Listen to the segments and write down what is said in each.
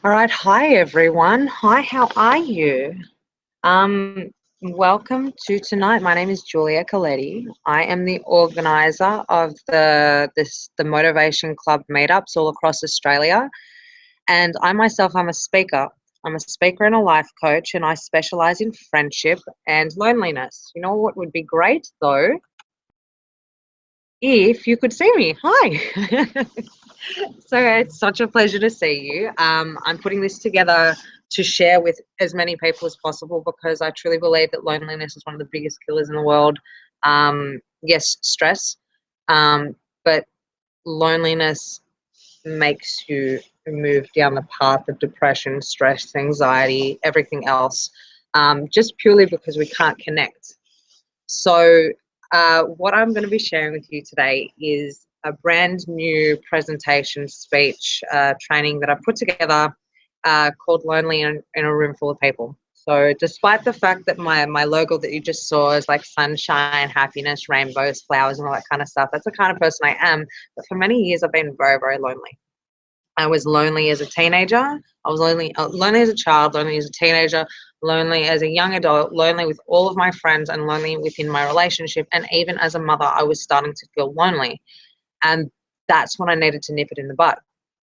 All right, hi everyone. Hi, how are you? Um, Welcome to tonight. My name is Giulia Coletti. I am the organizer of the Motivation Club meetups all across Australia, and I myself am a speaker. I'm a speaker and a life coach, and I specialize in friendship and loneliness. You know what would be great though? If you could see me. Hi. So it's such a pleasure to see you. I'm putting this together to share with as many people as possible because I truly believe that loneliness is one of the biggest killers in the world. Yes, stress, but loneliness makes you move down the path of depression, stress, anxiety, everything else, just purely because we can't connect. So, what I'm going to be sharing with you today is a brand new presentation speech training that I put together called Lonely in a Room Full of People. So, despite the fact that my logo that you just saw is like sunshine, happiness, rainbows, flowers, and all that kind of stuff, that's the kind of person I am. But for many years, I've been very, very lonely. I was lonely as a teenager. I was lonely as a child, lonely as a teenager, lonely as a young adult, lonely with all of my friends, and lonely within my relationship. And even as a mother, I was starting to feel lonely. And that's when I needed to nip it in the bud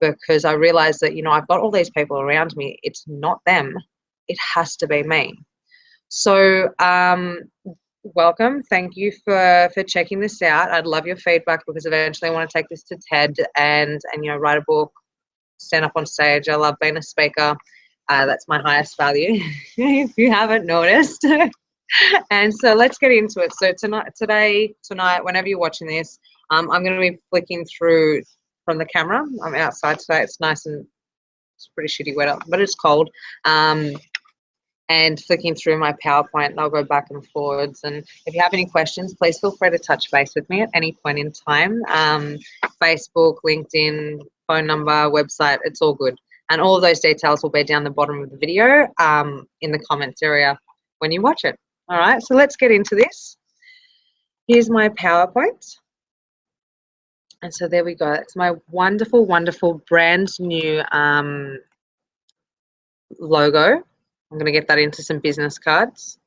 because I realized that, I've got all these people around me. It's not them, it has to be me. So, welcome. Thank you for checking this out. I'd love your feedback because eventually I want to take this to TED and write a book, stand up on stage. I love being a speaker. That's my highest value, if you haven't noticed. And so let's get into it. So tonight, whenever you're watching this, I'm going to be flicking through from the camera. I'm outside today. It's nice and it's pretty shitty weather, but it's cold. And flicking through my PowerPoint, and I'll go back and forwards. And if you have any questions, please feel free to touch base with me at any point in time. Facebook, LinkedIn, phone number, website, it's all good. And all of those details will be down the bottom of the video in the comments area when you watch it. All right, so let's get into this. Here's my PowerPoint. And so there we go. It's my wonderful, wonderful brand new logo. I'm going to get that into some business cards.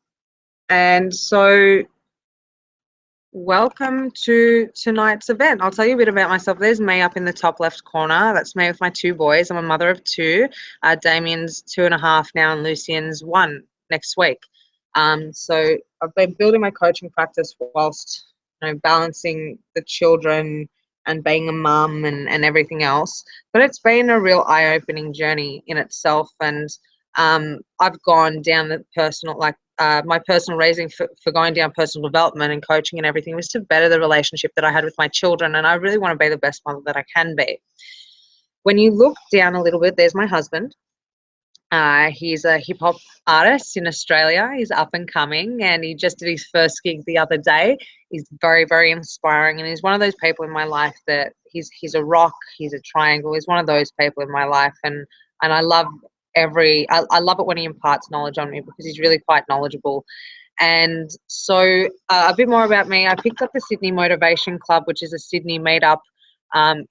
And so welcome to tonight's event. I'll tell you a bit about myself. There's me up in the top left corner. That's me with my two boys. I'm a mother of two. Damien's 2.5 now and Lucian's 1 next week. So I've been building my coaching practice whilst balancing the children and being a mum and everything else. But it's been a real eye-opening journey in itself. And I've gone down the personal, my personal reason for going down personal development and coaching and everything was to better the relationship that I had with my children. And I really want to be the best mother that I can be. When you look down a little bit, there's my husband. He's a hip hop artist in Australia. He's up and coming, and he just did his first gig the other day. He's very, very inspiring, and he's one of those people in my life that he's a rock, he's a triangle. He's one of those people in my life, and I love I love it when he imparts knowledge on me because he's really quite knowledgeable. And so a bit more about me. I picked up the Sydney Motivation Club, which is a Sydney meetup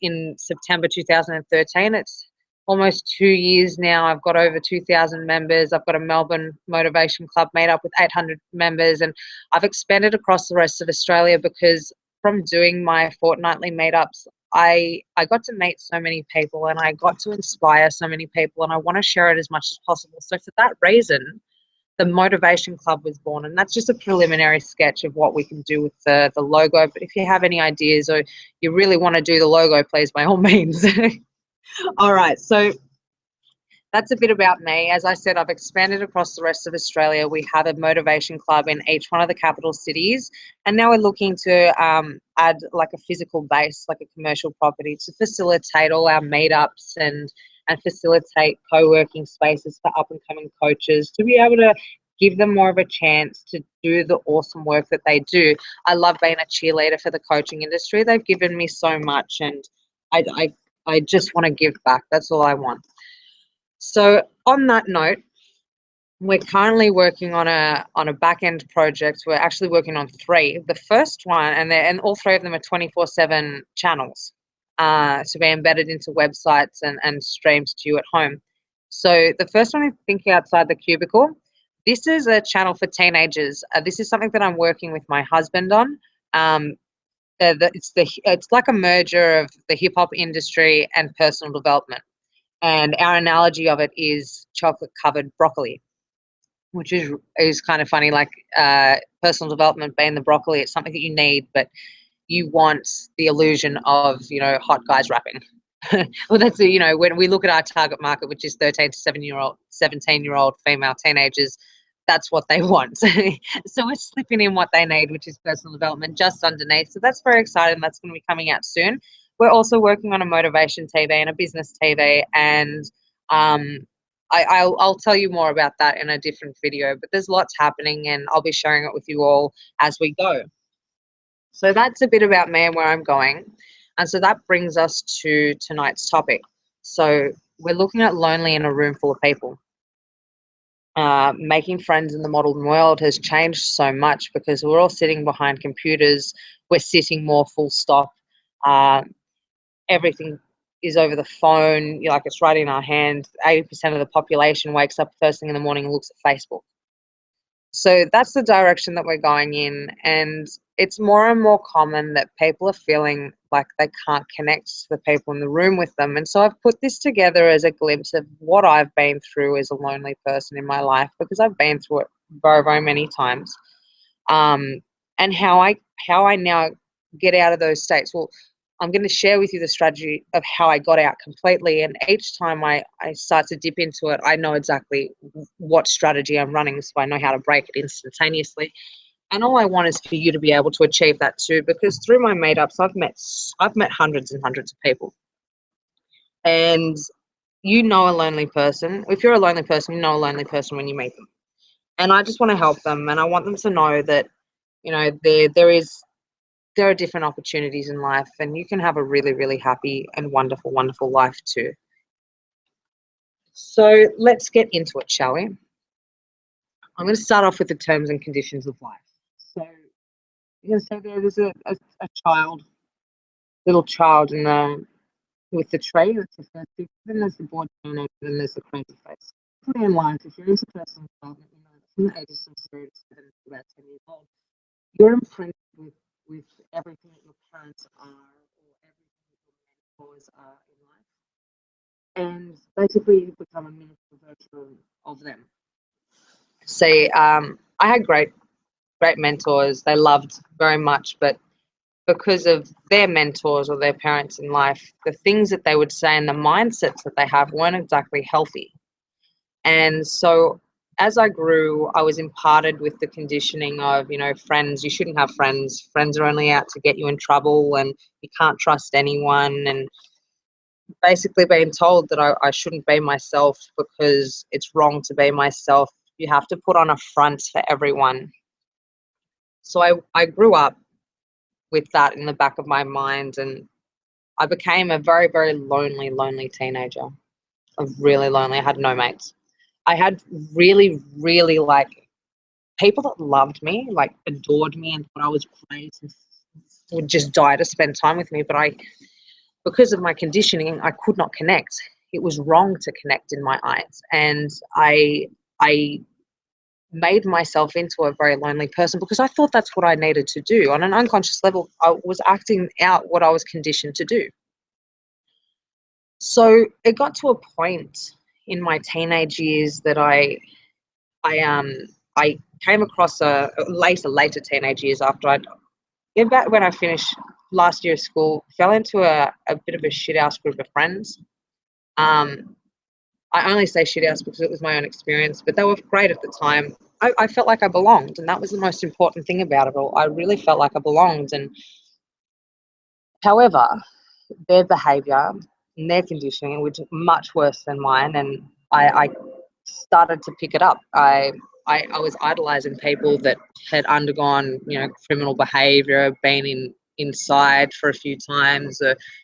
in September 2013. It's almost 2 years now. I've got over 2,000 members. I've got a Melbourne Motivation Club meetup with 800 members, and I've expanded across the rest of Australia because from doing my fortnightly meetups, I got to meet so many people and I got to inspire so many people, and I want to share it as much as possible. So for that reason, the Motivation Club was born, and that's just a preliminary sketch of what we can do with the logo. But if you have any ideas or you really want to do the logo, please, by all means. All right, so that's a bit about me. As I said, I've expanded across the rest of Australia. We have a motivation club in each one of the capital cities, and now we're looking to add like a physical base, like a commercial property, to facilitate all our meetups and facilitate co-working spaces for up-and-coming coaches to be able to give them more of a chance to do the awesome work that they do. I love being a cheerleader for the coaching industry. They've given me so much, and I just want to give back. That's all I want. So on that note, we're currently working on a back-end project. We're actually working on 3. The first one, and all 3 of them are 24/7 channels to be embedded into websites and streams to you at home. So the first one is thinking outside the cubicle. This is a channel for teenagers. This is something that I'm working with my husband on. Um, it's like a merger of the hip hop industry and personal development. And our analogy of it is chocolate covered broccoli, which is kind of funny. Like personal development being the broccoli, it's something that you need, but you want the illusion of hot guys rapping. Well, that's when we look at our target market, which is 13 to 17-year-old female teenagers, that's what they want. So we're slipping in what they need, which is personal development just underneath. So that's very exciting. That's going to be coming out soon. We're also working on a motivation TV and a business TV, and I'll tell you more about that in a different video. But there's lots happening, and I'll be sharing it with you all as we go. So that's a bit about me and where I'm going. And so that brings us to tonight's topic. So we're looking at lonely in a room full of people. Making friends in the modern world has changed so much because we're all sitting behind computers. We're sitting more full stop. Everything is over the phone. Like it's right in our hand. 80% of the population wakes up first thing in the morning and looks at Facebook. So that's the direction that we're going in, and it's more and more common that people are feeling like they can't connect to the people in the room with them. And so I've put this together as a glimpse of what I've been through as a lonely person in my life, because I've been through it very, very many times, and how I now get out of those states. Well, I'm going to share with you the strategy of how I got out completely. And each time I start to dip into it, I know exactly what strategy I'm running, so I know how to break it instantaneously. And all I want is for you to be able to achieve that too, because through my meetups, I've met hundreds and hundreds of people. And a lonely person. If you're a lonely person, you know a lonely person when you meet them. And I just want to help them, and I want them to know that, there are different opportunities in life, and you can have a really, really happy and wonderful, wonderful life too. So let's get into it, shall we? I'm going to start off with the terms and conditions of life. So you can say there's a little child with the tree. That's the first picture. Then there's the bored teenager. Then there's the crazy face. Pretty in life, if you're into personal development, from the ages of 0 to 7 to about 10 years old, you're imprinted with everything that your parents are or everything that your mentors are in life, and basically you become a miniature version of them. See, I had great mentors. They loved very much, but because of their mentors or their parents in life, the things that they would say and the mindsets that they have weren't exactly healthy. And so as I grew, I was imparted with the conditioning of, friends, you shouldn't have friends. Friends are only out to get you in trouble, and you can't trust anyone. And basically being told that I shouldn't be myself because it's wrong to be myself. You have to put on a front for everyone. So I grew up with that in the back of my mind, and I became a very, very lonely, lonely teenager. Really lonely. I had no mates. I had really, really people that loved me, like adored me and thought I was great and would just die to spend time with me. But because of my conditioning, I could not connect. It was wrong to connect in my eyes. And I made myself into a very lonely person because I thought that's what I needed to do. On an unconscious level, I was acting out what I was conditioned to do. So it got to a point in my teenage years that I came across a later teenage years after about when I finished last year of school, fell into a bit of a shit house group of friends. I only say shit house because it was my own experience, but they were great at the time. I felt like I belonged, and that was the most important thing about it all. I really felt like I belonged. And however, their behaviour and their conditioning was much worse than mine, and I started to pick it up. I was idolizing people that had undergone, criminal behavior, been inside for a few times.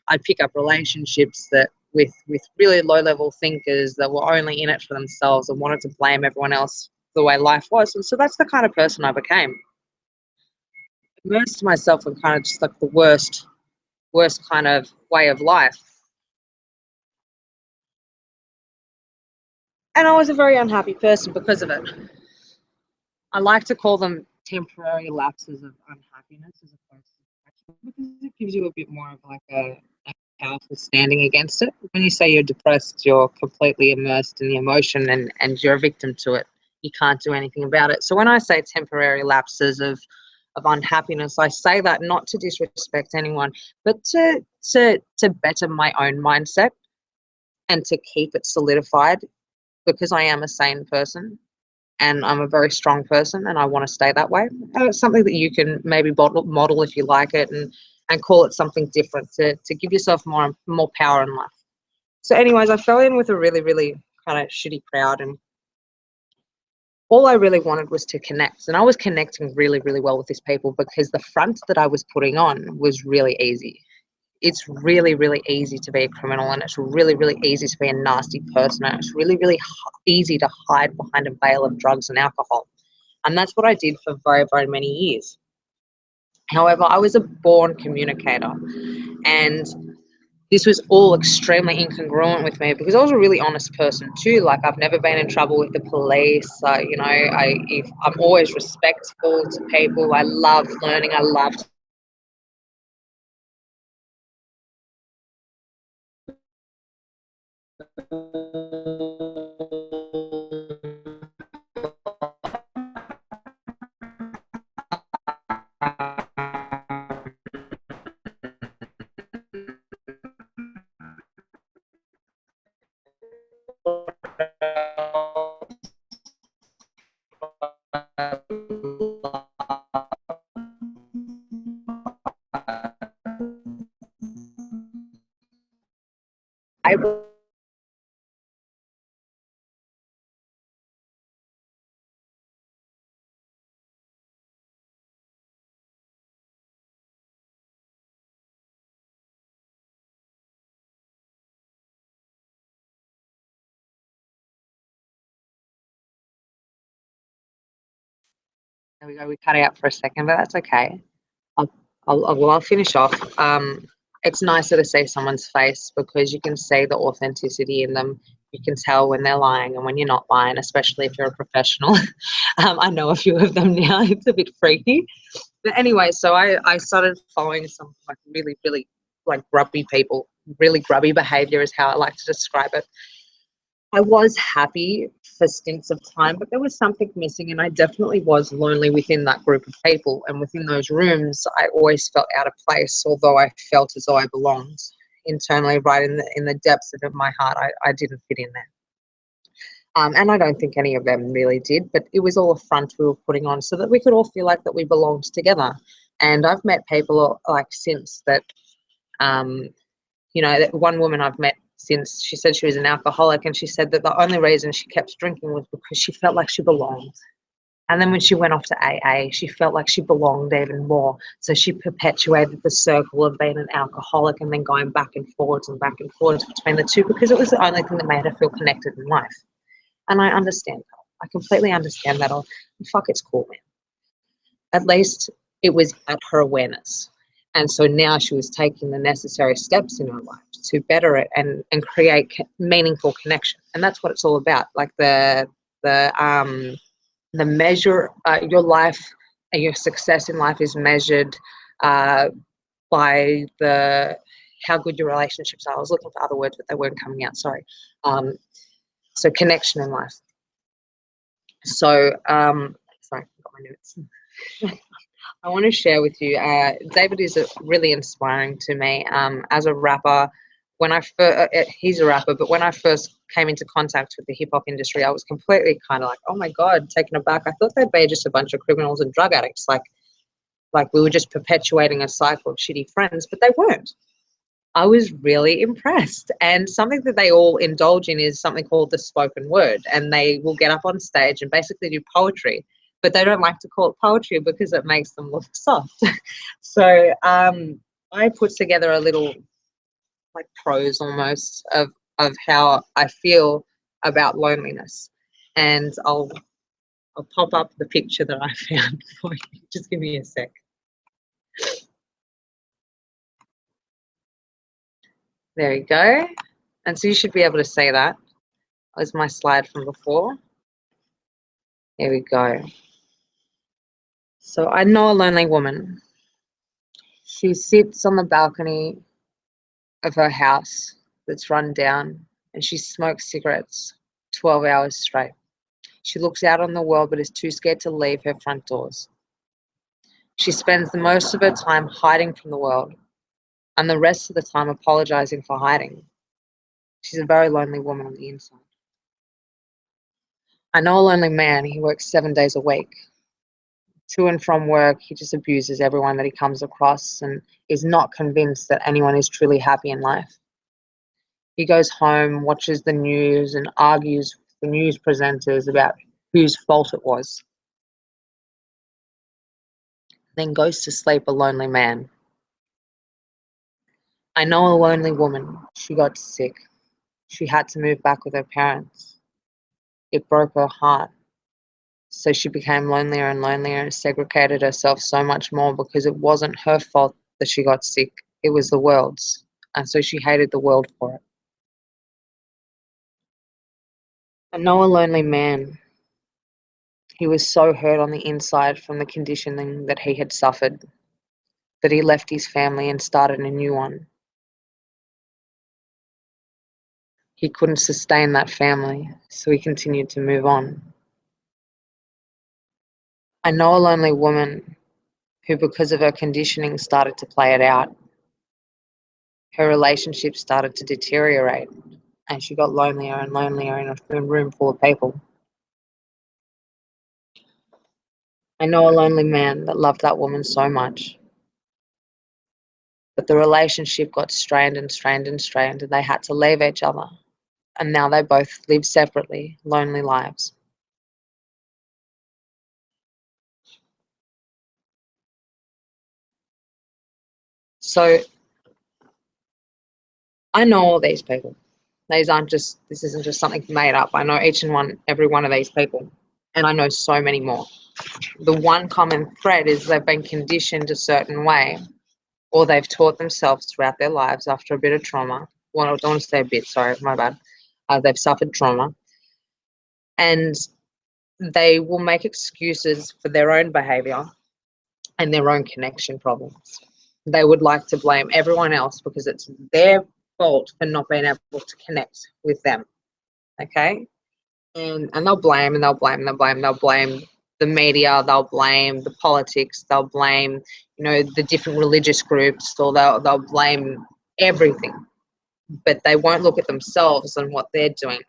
I'd pick up relationships that with really low level thinkers that were only in it for themselves and wanted to blame everyone else for the way life was. And so that's the kind of person I became. Immersed myself in kind of just like the worst kind of way of life. And I was a very unhappy person because of it. I like to call them temporary lapses of unhappiness as opposed to depression, because it gives you a bit more of like a powerful standing against it. When you say you're depressed, you're completely immersed in the emotion and you're a victim to it. You can't do anything about it. So when I say temporary lapses of unhappiness, I say that not to disrespect anyone, but to better my own mindset and to keep it solidified, because I am a sane person and I'm a very strong person and I want to stay that way. And it's something that you can maybe model if you like it, and call it something different to give yourself more power in life. So anyways, I fell in with a really, really kind of shitty crowd, and all I really wanted was to connect. And I was connecting really, really well with these people because the front that I was putting on was really easy. It's really, really easy to be a criminal, and it's really, really easy to be a nasty person, and it's really, really easy to hide behind a veil of drugs and alcohol. And that's what I did for very, very many years. However, I was a born communicator, and this was all extremely incongruent with me because I was a really honest person too. Like, I've never been in trouble with the police. I'm always respectful to people. I love learning. I love I There we go. We cut out for a second, but that's okay. I'll, I'll finish off. It's nicer to see someone's face because you can see the authenticity in them. You can tell when they're lying and when you're not lying, especially if you're a professional. I know a few of them now. It's a bit freaky. But anyway, so I started following some like really, really like grubby people. Really grubby behavior is how I like to describe it. I was happy for stints of time, but there was something missing, and I definitely was lonely within that group of people. And within those rooms, I always felt out of place, although I felt as though I belonged internally, right in the depths of my heart. I didn't fit in there. And I don't think any of them really did, but it was all a front we were putting on so that we could all feel like that we belonged together. And I've met people like since that, um, that one woman I've met since, she said she was an alcoholic, and she said that the only reason she kept drinking was because she felt like she belonged. And then when she went off to AA, she felt like she belonged even more. So she perpetuated the circle of being an alcoholic and then going back and forwards between the two because it was the only thing that made her feel connected in life. And I understand that. I completely understand that. Fuck, it's cool, man. At least it was at her awareness. And so now she was taking the necessary steps in her life to better it and create meaningful connection. And that's what it's all about. Like the measure, your life and your success in life is measured uh, by the how good your relationships are. I was looking for other words, but they weren't coming out. Sorry. So connection in life. So sorry, I got my notes. I want to share with you. David is really inspiring to me as a rapper. When he's a rapper, but when I first came into contact with the hip hop industry, I was completely kind of like, oh my god, taken aback. I thought they'd be just a bunch of criminals and drug addicts, like we were just perpetuating a cycle of shitty friends, but they weren't. I was really impressed. And something that they all indulge in is something called the spoken word. And they will get up on stage and basically do poetry, but they don't like to call it poetry because it makes them look soft. So I put together a little like prose almost of how I feel about loneliness. And I'll pop up the picture that I found for you. Just give me a sec. There you go. And so you should be able to see that. That was my slide from before. Here we go. So I know a lonely woman. She sits on the balcony of her house that's run down, and she smokes cigarettes 12 hours straight. She looks out on the world but is too scared to leave her front doors. She spends the most of her time hiding from the world and the rest of the time apologizing for hiding. She's a very lonely woman on the inside. I know a lonely man. He works 7 days a week. To and from work, he just abuses everyone that he comes across and is not convinced that anyone is truly happy in life. He goes home, watches the news, and argues with the news presenters about whose fault it was, then goes to sleep a lonely man. I know a lonely woman. She got sick. She had to move back with her parents. It broke her heart. So she became lonelier and lonelier and segregated herself so much more because it wasn't her fault that she got sick. It was the world's. And so she hated the world for it. I know a lonely man. He was so hurt on the inside from the conditioning that he had suffered that he left his family and started a new one. He couldn't sustain that family, so he continued to move on. I know a lonely woman who, because of her conditioning, started to play it out. Her relationship started to deteriorate, and she got lonelier and lonelier in a room full of people. I know a lonely man that loved that woman so much, but the relationship got strained and strained and strained, and they had to leave each other. And now they both live separately, lonely lives. So I know all these people. This isn't just something made up. I know each and every one of these people, and I know so many more. The one common thread is they've been conditioned a certain way, or they've taught themselves throughout their lives after a bit of trauma. Well, I don't want to say a bit, sorry, my bad. They've suffered trauma, and they will make excuses for their own behavior and their own connection problems. They would like to blame everyone else because it's their fault for not being able to connect with them. Okay? And they'll blame and they'll blame and they'll blame. They'll blame the media, they'll blame the politics, they'll blame, the different religious groups, or they'll blame everything. But they won't look at themselves and what they're doing.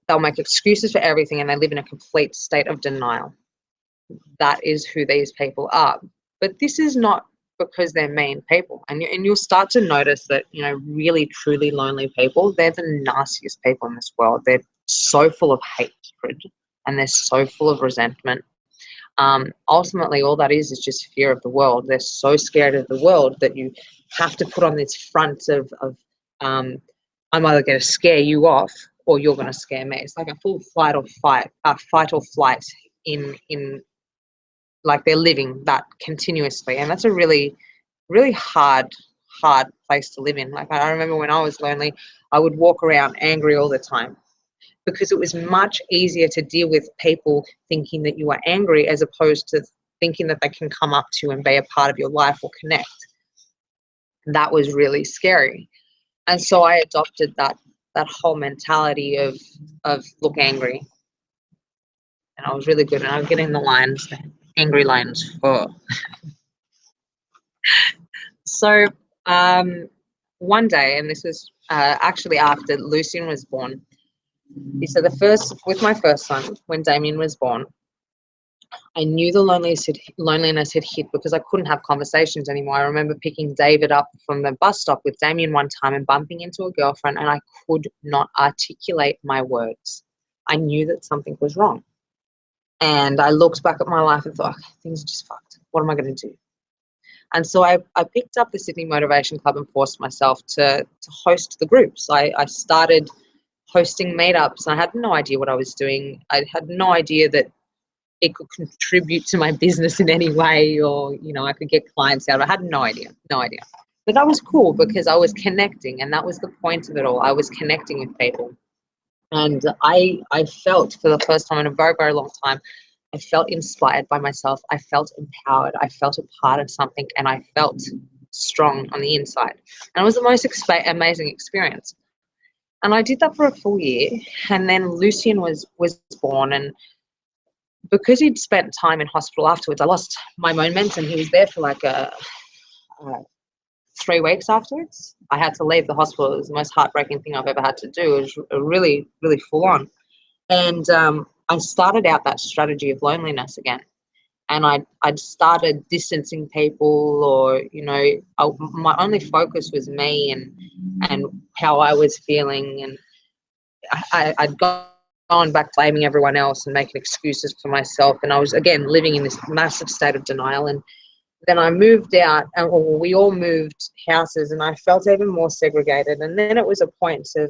They'll make excuses for everything and they live in a complete state of denial. That is who these people are. But this is not because they're mean people. And you'll start to notice that, really, truly lonely people, they're the nastiest people in this world. They're so full of hatred and they're so full of resentment. Ultimately, all that is just fear of the world. They're so scared of the world that you have to put on this front of I'm either going to scare you off or you're going to scare me. It's like a full fight or flight in like they're living that continuously, and that's a really, really hard place to live in. Like I remember when I was lonely, I would walk around angry all the time because it was much easier to deal with people thinking that you are angry as opposed to thinking that they can come up to you and be a part of your life or connect. That was really scary, and so I adopted that whole mentality of look angry, and I was really good, and I was getting the lines, angry lines for. So one day, and this was actually after Lucian was born, he said with my first son, when Damien was born, I knew the loneliness had hit because I couldn't have conversations anymore. I remember picking David up from the bus stop with Damien one time and bumping into a girlfriend, and I could not articulate my words. I knew that something was wrong. And I looked back at my life and thought, okay, things are just fucked. What am I going to do? And so I picked up the Sydney Motivation Club and forced myself to host the groups. I started hosting meetups, and I had no idea what I was doing. I had no idea that it could contribute to my business in any way, or, I could get clients out. I had no idea. But that was cool because I was connecting, and that was the point of it all. I was connecting with people. And I felt for the first time in a very, very long time, I felt inspired by myself. I felt empowered. I felt a part of something, and I felt strong on the inside. And it was the most amazing experience. And I did that for a full year. And then Lucian was born, and because he'd spent time in hospital afterwards, I lost my momentum. He was there for like a 3 weeks afterwards. I had to leave the hospital. It was the most heartbreaking thing I've ever had to do. It was really, really full on. And I started out that strategy of loneliness again. And I'd started distancing people, or, my only focus was me and how I was feeling. And I'd gone back blaming everyone else and making excuses for myself. And I was, again, living in this massive state of denial. And then I moved out, and we all moved houses, and I felt even more segregated. And then it was a point to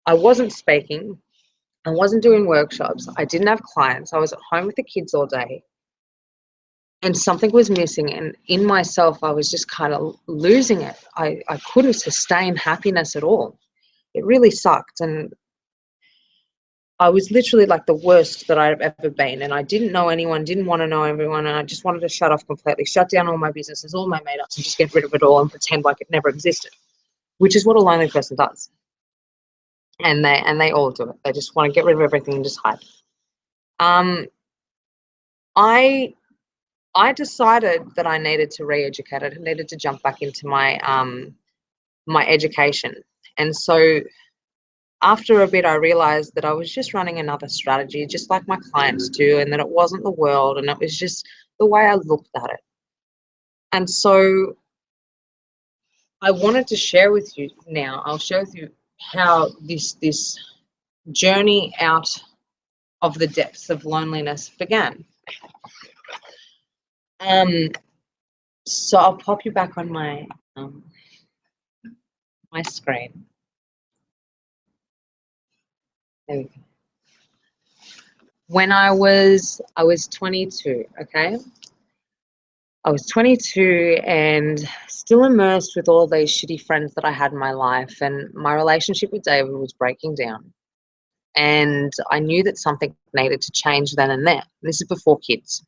I wasn't speaking. I wasn't doing workshops. I didn't have clients. I was at home with the kids all day. And something was missing. And in myself, I was just kind of losing it. I couldn't sustain happiness at all. It really sucked. And I was literally like the worst that I've ever been. And I didn't know anyone, didn't want to know everyone. And I just wanted to shut off completely, shut down all my businesses, all my meetups, and just get rid of it all and pretend like it never existed, which is what a lonely person does. And they all do it. They just want to get rid of everything and just hide. I I decided that I needed to re-educate. I needed to jump back into my education. And so after a bit, I realized that I was just running another strategy, just like my clients do, and that it wasn't the world, and it was just the way I looked at it. And so I wanted to share with you now. I'll share with you how this journey out of the depths of loneliness began. So I'll pop you back on my screen. There we go. When I was 22, okay? I was 22 and still immersed with all these shitty friends that I had in my life, and my relationship with David was breaking down. And I knew that something needed to change then and there. This is before kids.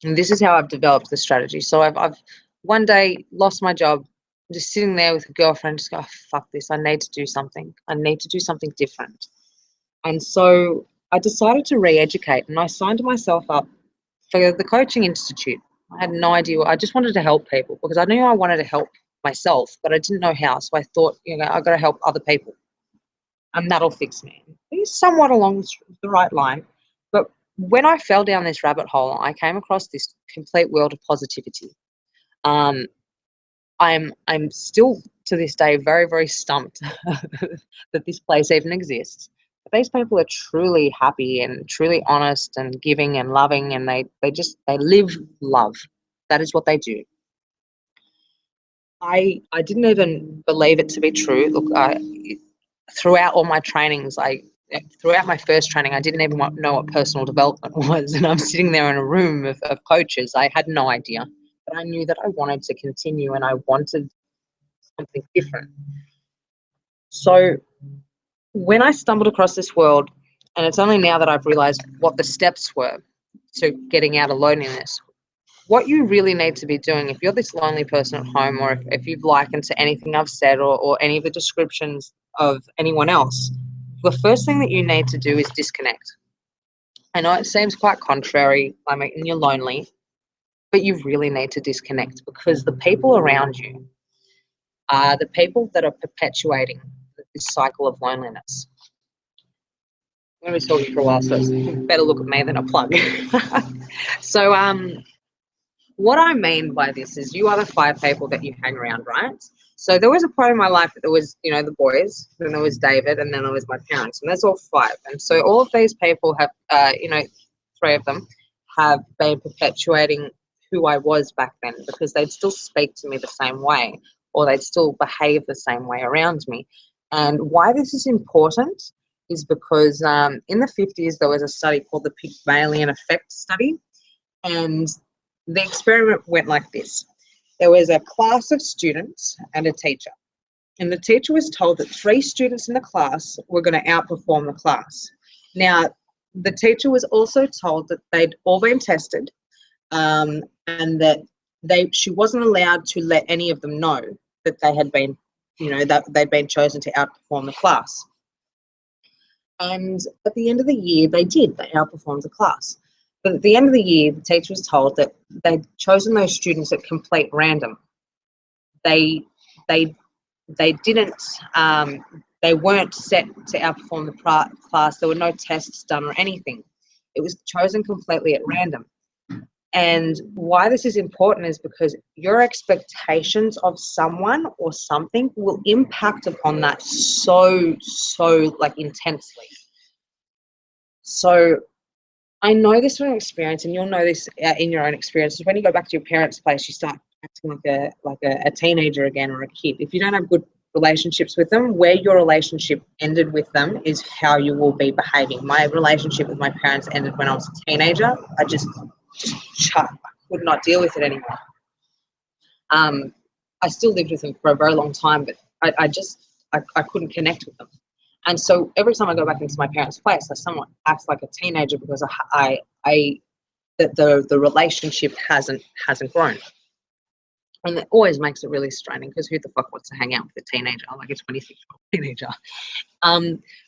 And this is how I've developed the strategy. So I've one day lost my job, just sitting there with a girlfriend, just go, oh, fuck this, I need to do something. I need to do something different. And so I decided to re-educate, and I signed myself up for the coaching institute. I had no idea. I just wanted to help people because I knew I wanted to help myself, but I didn't know how. So I thought, I got to help other people, and that'll fix me. It's somewhat along the right line. But when I fell down this rabbit hole, I came across this complete world of positivity. Um, I'm still to this day very, very stumped that this place even exists. But these people are truly happy and truly honest and giving and loving, and they live love. That is what they do. I didn't even believe it to be true. Look, throughout all my trainings, throughout my first training, I didn't even know what personal development was, and I'm sitting there in a room of coaches. I had no idea, but I knew that I wanted to continue, and I wanted something different. So when I stumbled across this world, and it's only now that I've realized what the steps were to getting out of loneliness, what you really need to be doing if you're this lonely person at home, or if you've likened to anything I've said, or any of the descriptions of anyone else, the first thing that you need to do is disconnect. I know it seems quite contrary, I mean, you're lonely, but you really need to disconnect, because the people around you are the people that are perpetuating this cycle of loneliness. I'm going to be talking for a while, so it's better look at me than a plug. So, what I mean by this is you are the 5 people that you hang around, right? So there was a point in my life that there was, the boys, then there was David, and then there was my parents, and that's all 5. And so all of these people have, 3 of them have been perpetuating who I was back then, because they'd still speak to me the same way, or they'd still behave the same way around me. And why this is important is because in the 50s, there was a study called the Pygmalion Effect study, and the experiment went like this. There was a class of students and a teacher. and the teacher was told that 3 students in the class were going to outperform the class. Now, the teacher was also told that they'd all been tested, and that she wasn't allowed to let any of them know that they had been, that they'd been chosen to outperform the class. And at the end of the year, they did. They outperformed the class. But at the end of the year, the teacher was told that they'd chosen those students at complete random. They didn't. They weren't set to outperform the class. There were no tests done or anything. It was chosen completely at random. And why this is important is because your expectations of someone or something will impact upon that so like intensely. So I know this from experience, and you'll know this in your own experiences. When you go back to your parents' place, you start acting like a teenager again, or a kid. If you don't have good relationships with them, where your relationship ended with them is how you will be behaving. My relationship with my parents ended when I was a teenager. I just could not deal with it anymore. I still lived with them for a very long time, but I couldn't connect with them. And so every time I go back into my parents' place, I somewhat act like a teenager because the relationship hasn't grown. And it always makes it really straining, because who the fuck wants to hang out with a teenager, like a 26-year-old teenager?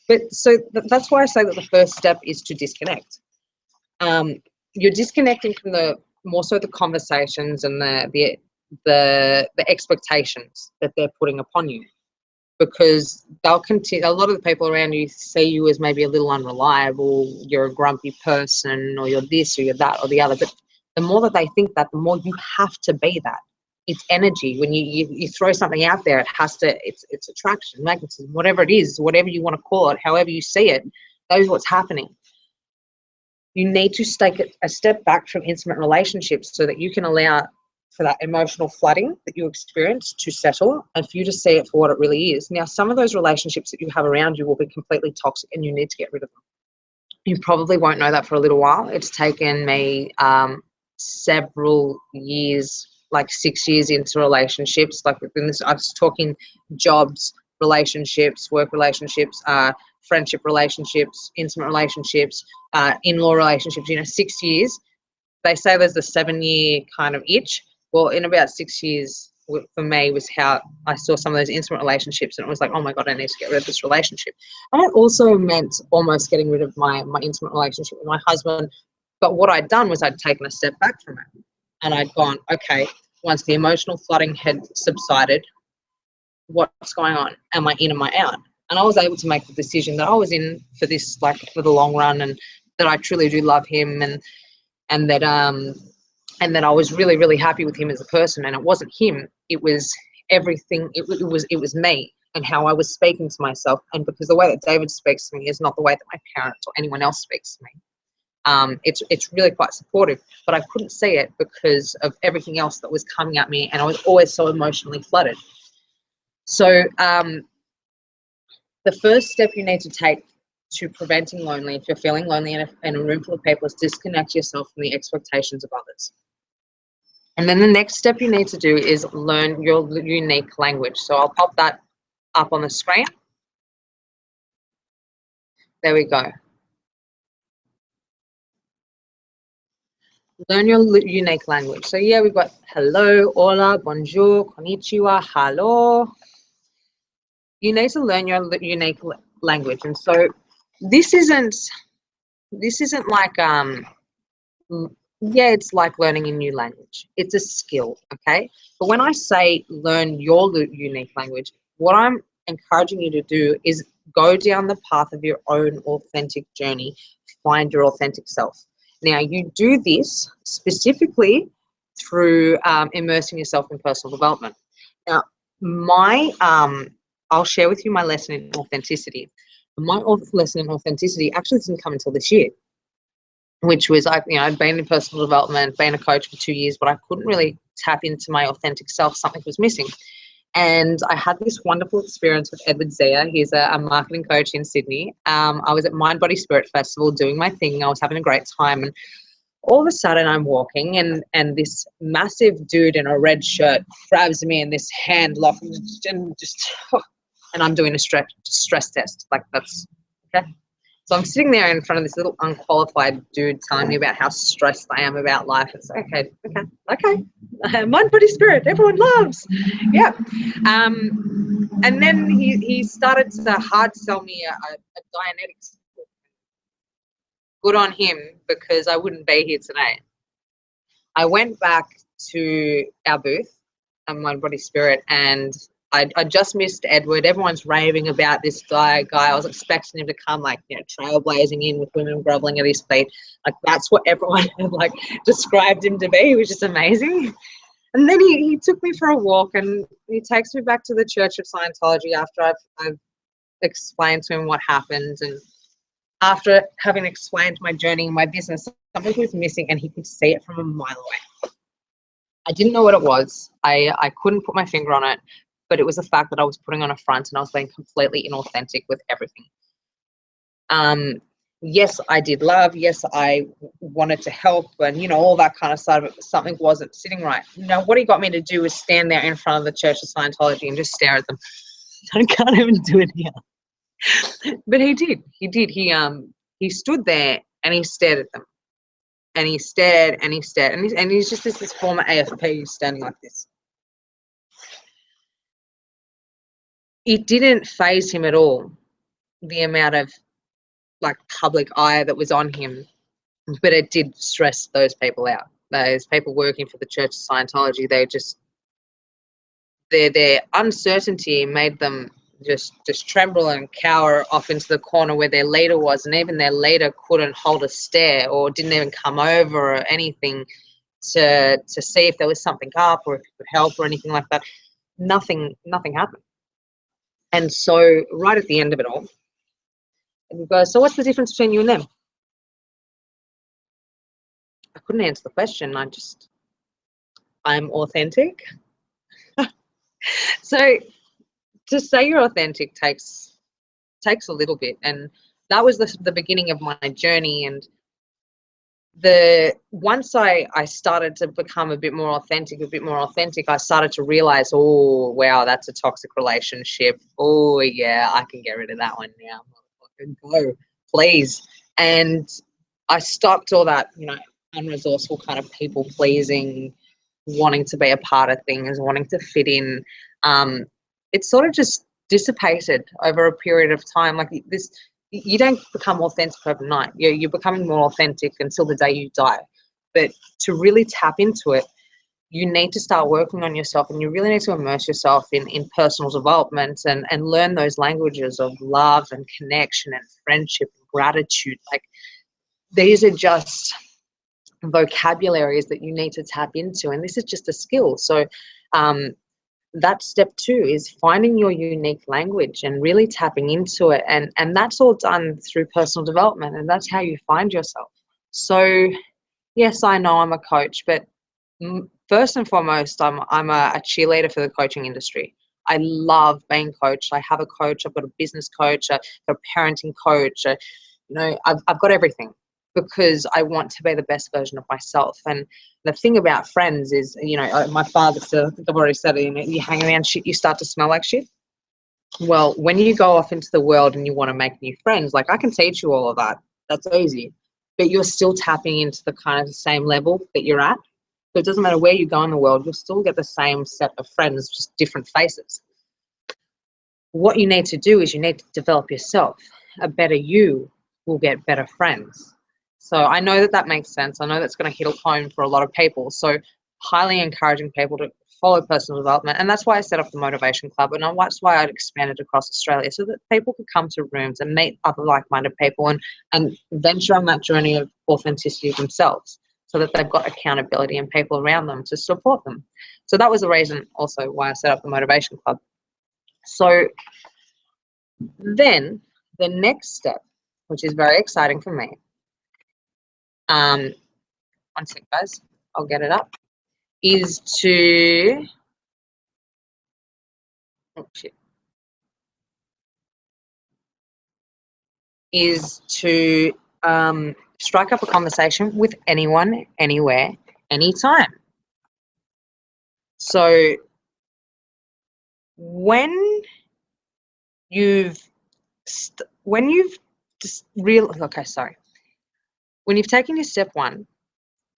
But so that's why I say that the first step is to disconnect. You're disconnecting from more so the conversations and the expectations that they're putting upon you, because they'll continue. A lot of the people around you see you as maybe a little unreliable, you're a grumpy person, or you're this or you're that or the other. But the more that they think that, the more you have to be that. It's energy. When you throw something out there, it's attraction, magnetism, whatever it is, whatever you want to call it, however you see it, that is what's happening. You need to take a step back from intimate relationships so that you can allow for that emotional flooding that you experience to settle, and for you to see it for what it really is. Now, some of those relationships that you have around you will be completely toxic, and you need to get rid of them. You probably won't know that for a little while. It's taken me several years, like 6 years into relationships. Like within this, I was talking jobs, relationships, work relationships, friendship relationships, intimate relationships, in-law relationships, 6 years. They say there's a 7-year kind of itch. Well, in about 6 years, for me, was how I saw some of those intimate relationships, and it was like, oh my God, I need to get rid of this relationship. And it also meant almost getting rid of my intimate relationship with my husband. But what I'd done was I'd taken a step back from it, and I'd gone, okay, once the emotional flooding had subsided, what's going on? Am I in, am I out? And I was able to make the decision that I was in for this, like for the long run, and that I truly do love him, and that I was really, really happy with him as a person. And it wasn't him, it was everything. It was me and how I was speaking to myself. And because the way that David speaks to me is not the way that my parents or anyone else speaks to me. It's really quite supportive, but I couldn't see it because of everything else that was coming at me, and I was always so emotionally flooded. So the first step you need to take to preventing lonely, if you're feeling lonely in a room full of people, is disconnect yourself from the expectations of others. And then the next step you need to do is learn your unique language. So I'll pop that up on the screen. There we go. Learn your unique language. So yeah, we've got hello, hola, bonjour, konnichiwa, hello. You need to learn your unique language. And so this isn't like yeah, it's like learning a new language. It's a skill, okay? But when I say learn your unique language, what I'm encouraging you to do is go down the path of your own authentic journey, find your authentic self. Now, you do this specifically through immersing yourself in personal development. Now, I'll share with you my lesson in authenticity. My lesson in authenticity actually didn't come until this year, which was, I'd been in personal development, been a coach for 2 years, but I couldn't really tap into my authentic self. Something was missing. And I had this wonderful experience with Edward Zia. He's a marketing coach in Sydney. I was at Mind Body Spirit Festival doing my thing. I was having a great time. And all of a sudden I'm walking and this massive dude in a red shirt grabs me in this hand lock and just and I'm doing a stress test. Like, that's okay. So I'm sitting there in front of this little unqualified dude telling me about how stressed I am about life. It's okay. Mind, body, spirit. Everyone loves. Yeah. And then he started to hard sell me a Dianetics. Good on him, because I wouldn't be here today. I went back to our booth, Mind, Body, Spirit, and I just missed Edward. Everyone's raving about this guy. I was expecting him to come, like, trailblazing in with women groveling at his feet. Like, that's what everyone had, like, described him to be. He was just amazing. And then he took me for a walk, and he takes me back to the Church of Scientology after I've explained to him what happened. And after having explained my journey in my business, something was missing, and he could see it from a mile away. I didn't know what it was. I couldn't put my finger on it, but it was the fact that I was putting on a front and I was being completely inauthentic with everything. Yes, I did love. Yes, I wanted to help, and all that kind of stuff. But something wasn't sitting right. What he got me to do was stand there in front of the Church of Scientology and just stare at them. I can't even do it here. But he did. He stood there and he stared at them. And he stared and he stared, and he's just this former AFP standing like this. It didn't faze him at all, the amount of, like, public eye that was on him, but it did stress those people out. Those people working for the Church of Scientology, their uncertainty made them just tremble and cower off into the corner where their leader was, and even their leader couldn't hold a stare or didn't even come over or anything to see if there was something up or if he could help or anything like that. Nothing happened. And so right at the end of it all, he goes, "So what's the difference between you and them?" I couldn't answer the question. I'm authentic. So to say you're authentic takes a little bit, and that was the beginning of my journey. And once I started to become a bit more authentic, I started to realize, oh wow, that's a toxic relationship. Oh yeah, I can get rid of that one now. Go, please. And I stopped all that, unresourceful kind of people pleasing, wanting to be a part of things, wanting to fit in. It sort of just dissipated over a period of time. Like this, you don't become authentic overnight. You're becoming more authentic until the day you die. But to really tap into it, you need to start working on yourself, and you really need to immerse yourself in personal development and learn those languages of love and connection and friendship and gratitude. Like, these are just vocabularies that you need to tap into, and this is just a skill. So that's step 2, is finding your unique language and really tapping into it, and that's all done through personal development, and that's how you find yourself. So yes, I know I'm a coach, but first and foremost, I'm a cheerleader for the coaching industry. I love being coached. I have a coach. I've got a business coach, a parenting coach. I've got everything, because I want to be the best version of myself. And the thing about friends is, my father said, I think I've already said it, you hang around shit, you start to smell like shit. Well, when you go off into the world and you want to make new friends, like, I can teach you all of that. That's easy. But you're still tapping into the kind of the same level that you're at. So it doesn't matter where you go in the world, you'll still get the same set of friends, just different faces. What you need to do is you need to develop yourself. A better you will get better friends. So I know that makes sense. I know that's going to hit a home for a lot of people. So highly encouraging people to follow personal development. And that's why I set up the Motivation Club. And that's why I'd expanded across Australia, so that people could come to rooms and meet other like-minded people and venture on that journey of authenticity themselves, so that they've got accountability and people around them to support them. So that was the reason also why I set up the Motivation Club. So then the next step, which is very exciting for me, one sec guys, I'll get it up, is to, oh shit, is to strike up a conversation with anyone, anywhere, anytime. So when you've when you've taken your step one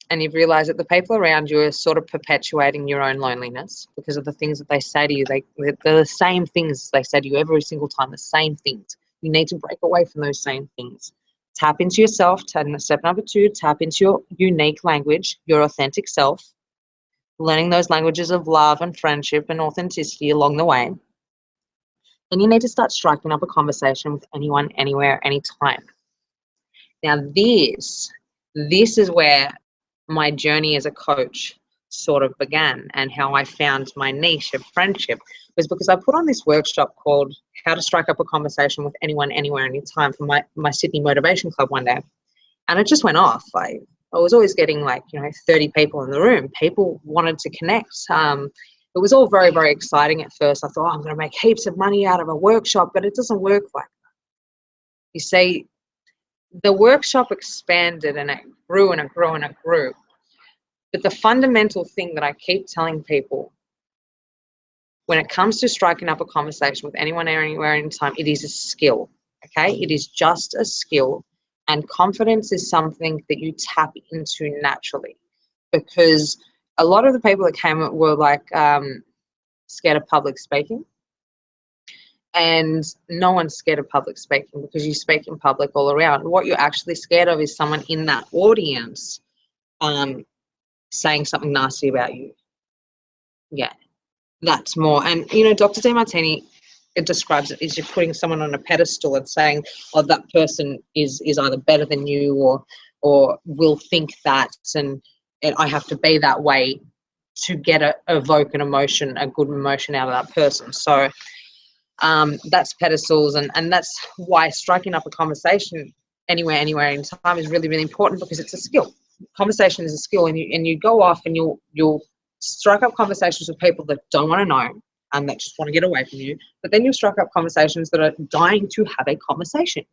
and you've realized that the people around you are sort of perpetuating your own loneliness because of the things that they say to you, they're the same things they say to you every single time, the same things. You need to break away from those same things. Tap into yourself. Step number 2, tap into your unique language, your authentic self, learning those languages of love and friendship and authenticity along the way. And you need to start striking up a conversation with anyone, anywhere, anytime. Now, this is where my journey as a coach sort of began, and how I found my niche of friendship was because I put on this workshop called How to Strike Up a Conversation with Anyone, Anywhere, Anytime for my Sydney Motivation Club one day. And it just went off. I was always getting 30 people in the room. People wanted to connect. It was all very, very exciting at first. I thought, I'm going to make heaps of money out of a workshop, but it doesn't work like that. You see, the workshop expanded and it grew and it grew and it grew. But the fundamental thing that I keep telling people when it comes to striking up a conversation with anyone, anywhere, anytime, it is a skill, okay? It is just a skill, and confidence is something that you tap into naturally, because a lot of the people that came were scared of public speaking, and no one's scared of public speaking because you speak in public all around. What you're actually scared of is someone in that audience saying something nasty about you. Yeah, that's more. And Dr. Demartini, it describes it as you're putting someone on a pedestal and saying, oh, that person is either better than you or will think that, and I have to be that way to evoke an emotion, a good emotion out of that person. So that's pedestals, and that's why striking up a conversation anywhere, anytime is really, really important, because it's a skill. Conversation is a skill, and you go off and you'll strike up conversations with people that don't want to know and that just want to get away from you. But then you'll strike up conversations that are dying to have a conversation.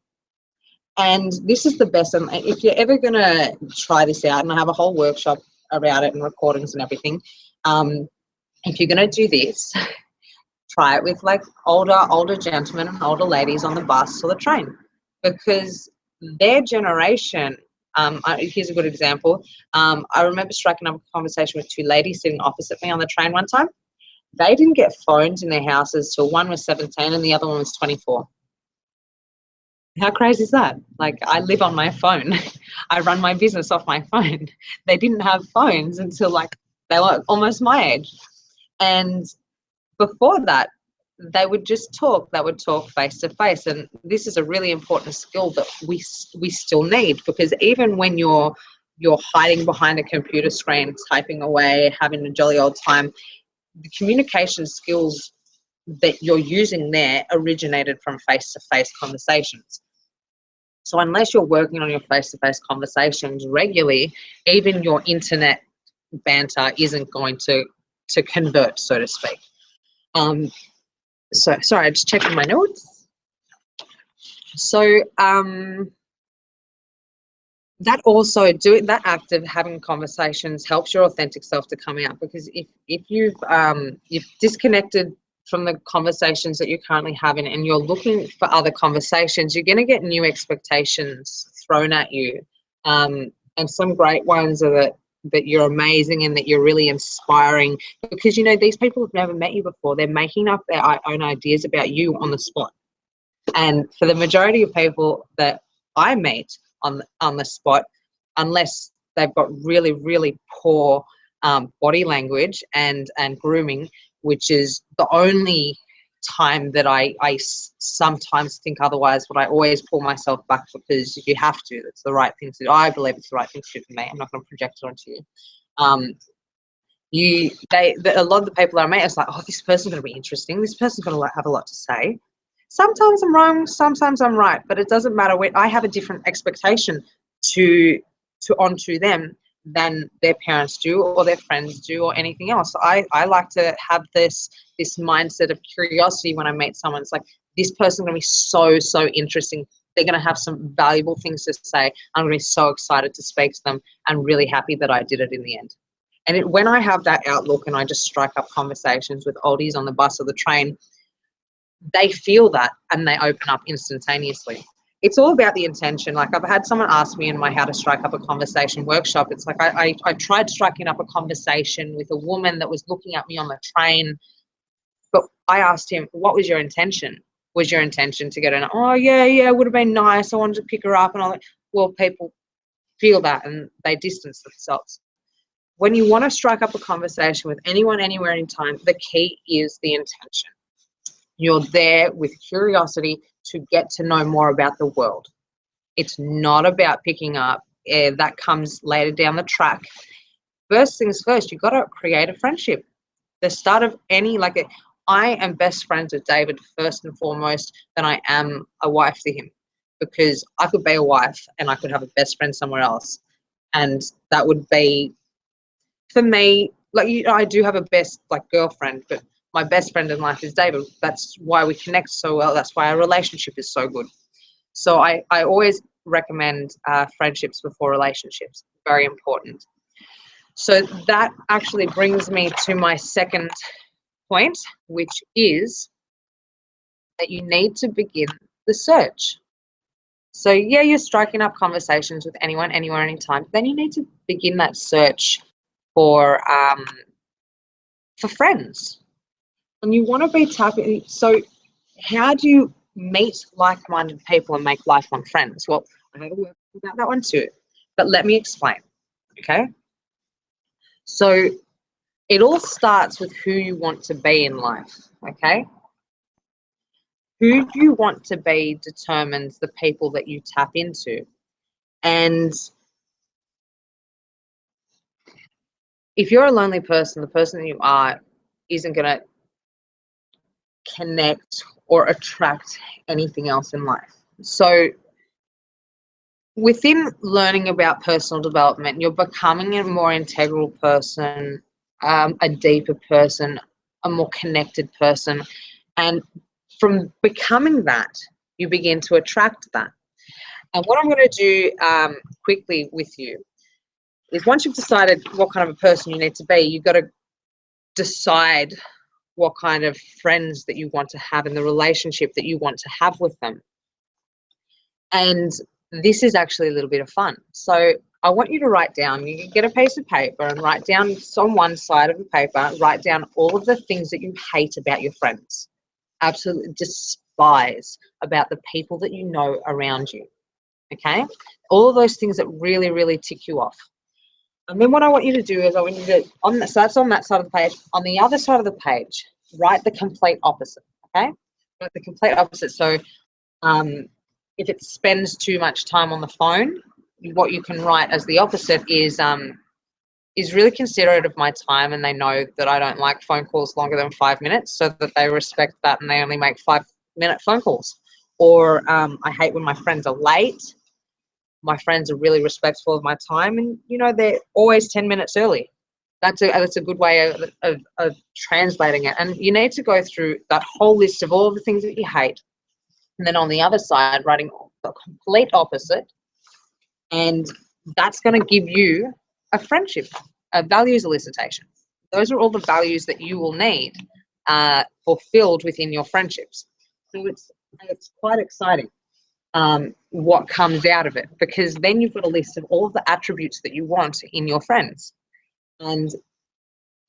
And this is the best. And if you're ever going to try this out, and I have a whole workshop about it and recordings and everything, if you're going to do this, try it with older gentlemen and older ladies on the bus or the train, because their generation, here's a good example. I remember striking up a conversation with 2 ladies sitting opposite me on the train one time. They didn't get phones in their houses till one was 17 and the other one was 24. How crazy is that? I live on my phone. I run my business off my phone. They didn't have phones until they were almost my age. And before that, they would just talk. They would talk face to face, and this is a really important skill that we still need, because even when you're hiding behind a computer screen, typing away, having a jolly old time, the communication skills that you're using there originated from face-to-face conversations. So unless you're working on your face-to-face conversations regularly, even your internet banter isn't going to convert, so to speak. So sorry, I'm just checking my notes. So that also that act of having conversations helps your authentic self to come out, because if you've disconnected from the conversations that you're currently having and you're looking for other conversations, you're going to get new expectations thrown at you, and some great ones are that you're amazing and that you're really inspiring, because these people have never met you before. They're making up their own ideas about you on the spot. And for the majority of people that I meet on the spot, unless they've got really, really poor body language and grooming, which is the only time that I sometimes think otherwise, but I always pull myself back, because you have to. It's the right thing to do. I believe it's the right thing to do for me. I'm not going to project it onto you. A lot of the people I meet, it's like, oh, this person's going to be interesting. This person's going to have a lot to say. Sometimes I'm wrong, sometimes I'm right, but it doesn't matter. I have a different expectation onto them than their parents do or their friends do or anything else. I like to have this mindset of curiosity when I meet someone. It's like, this person's going to be so interesting. They're going to have some valuable things to say. I'm going to be so excited to speak to them and really happy that I did it in the end. And when I have that outlook and I just strike up conversations with oldies on the bus or the train, they feel that and they open up instantaneously. It's all about the intention. Like, I've had someone ask me in my How to Strike Up a Conversation workshop. It's like I tried striking up a conversation with a woman that was looking at me on the train, but I asked him, what was your intention? Was your intention to get an, oh, yeah, it would have been nice, I wanted to pick her up? And all that. Well, people feel that and they distance themselves. When you want to strike up a conversation with anyone, anywhere, anytime, the key is the intention. You're there with curiosity to get to know more about the world. It's not about picking up. That comes later down the track. First things first, you've got to create a friendship. The start of any, I am best friends with David first and foremost than I am a wife to him, because I could be a wife and I could have a best friend somewhere else. And that would be, for me, I do have a best girlfriend, but my best friend in life is David. That's why we connect so well. That's why our relationship is so good. So I always recommend friendships before relationships. Very important. So that actually brings me to my second point, which is that you need to begin the search. So yeah, you're striking up conversations with anyone, anywhere, anytime. Then you need to begin that search for friends. And you want to be tapping. So how do you meet like-minded people and make lifelong friends? Well, I have a word about that one too, but let me explain. Okay. So it all starts with who you want to be in life. Okay. Who do you want to be determines the people that you tap into. And if you're a lonely person, the person that you are isn't going to connect or attract anything else in life. So within learning about personal development, you're becoming a more integral person, a deeper person, a more connected person. And from becoming that, you begin to attract that. And what I'm going to do quickly with you is, once you've decided what kind of a person you need to be, you've got to decide what kind of friends that you want to have and the relationship that you want to have with them. And this is actually a little bit of fun. So I want you to write down, you can get a piece of paper and write down on one side of the paper, write down all of the things that you hate about your friends, absolutely despise about the people that you know around you. Okay? All of those things that really, really tick you off. And then what I want you to do is, I want you to, so that's on that side of the page. On the other side of the page, write the complete opposite. Okay? Write the complete opposite. So if it spends too much time on the phone, what you can write as the opposite is really considerate of my time, and they know that I don't like phone calls longer than 5 minutes, so that they respect that and they only make 5-minute phone calls. Or I hate when my friends are late. My friends are really respectful of my time, and they're always 10 minutes early. That's a good way of translating it. And you need to go through that whole list of all the things that you hate. And then on the other side, writing the complete opposite. And that's going to give you a friendship, a values elicitation. Those are all the values that you will need fulfilled within your friendships. So it's quite exciting what comes out of it, because then you've got a list of all of the attributes that you want in your friends. And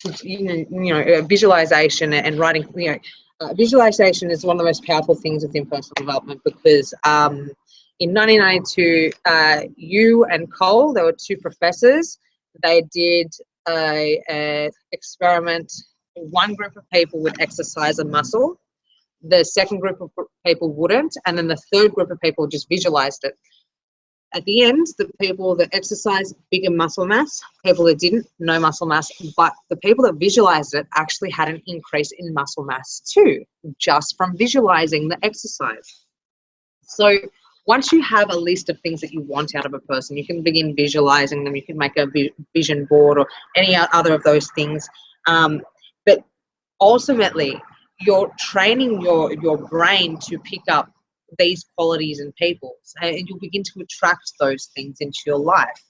visualization and writing, visualization is one of the most powerful things within personal development, because in 1992, you and Cole, there were two professors, they did a experiment. One group of people would exercise a muscle, the second group of people wouldn't, and then the third group of people just visualized it. At the end, the people that exercised bigger muscle mass, people that didn't, no muscle mass, but the people that visualized it actually had an increase in muscle mass too, just from visualizing the exercise. So once you have a list of things that you want out of a person, you can begin visualizing them. You can make a vision board or any other of those things. But ultimately, you're training your brain to pick up these qualities in people, and you'll begin to attract those things into your life.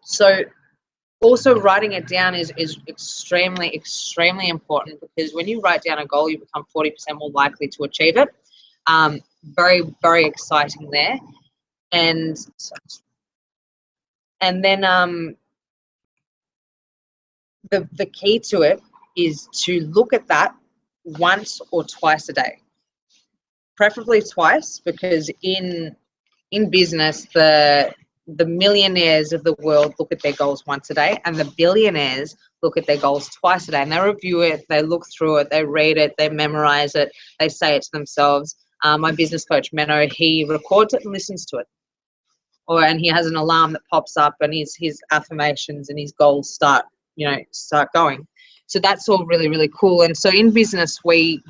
So also writing it down is extremely, extremely important, because when you write down a goal, you become 40% more likely to achieve it. Very, very exciting there. And then the key to it is to look at that once or twice a day, preferably twice, because in business, the millionaires of the world look at their goals once a day, and the billionaires look at their goals twice a day, and they review it, they look through it, they read it, they memorize it, they say it to themselves. My business coach, Menno, he records it and listens to it. And he has an alarm that pops up, and his affirmations and his goals start going. So that's all really, really cool. And so in business, we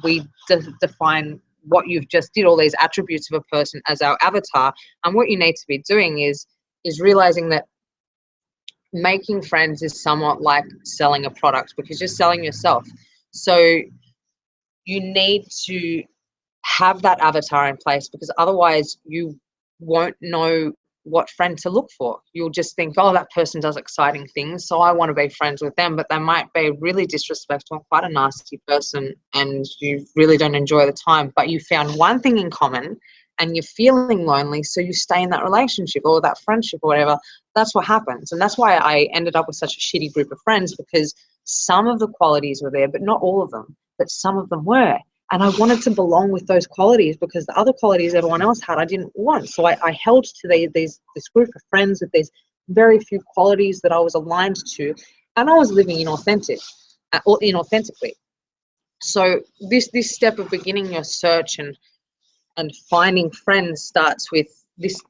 define what you've just did, all these attributes of a person, as our avatar. And what you need to be doing is realizing that making friends is somewhat like selling a product, because you're selling yourself. So you need to have that avatar in place, because otherwise you won't know what friend to look for. You'll just think, oh, that person does exciting things, so I want to be friends with them, but they might be really disrespectful and quite a nasty person, and you really don't enjoy the time. But you found one thing in common and you're feeling lonely, so you stay in that relationship or that friendship or whatever. That's what happens. And that's why I ended up with such a shitty group of friends, because some of the qualities were there, but not all of them, but some of them were. And I wanted to belong with those qualities, because the other qualities everyone else had, I didn't want. So I held to this group of friends with these very few qualities that I was aligned to, and I was living inauthentically. So this step of beginning your search and finding friends starts with this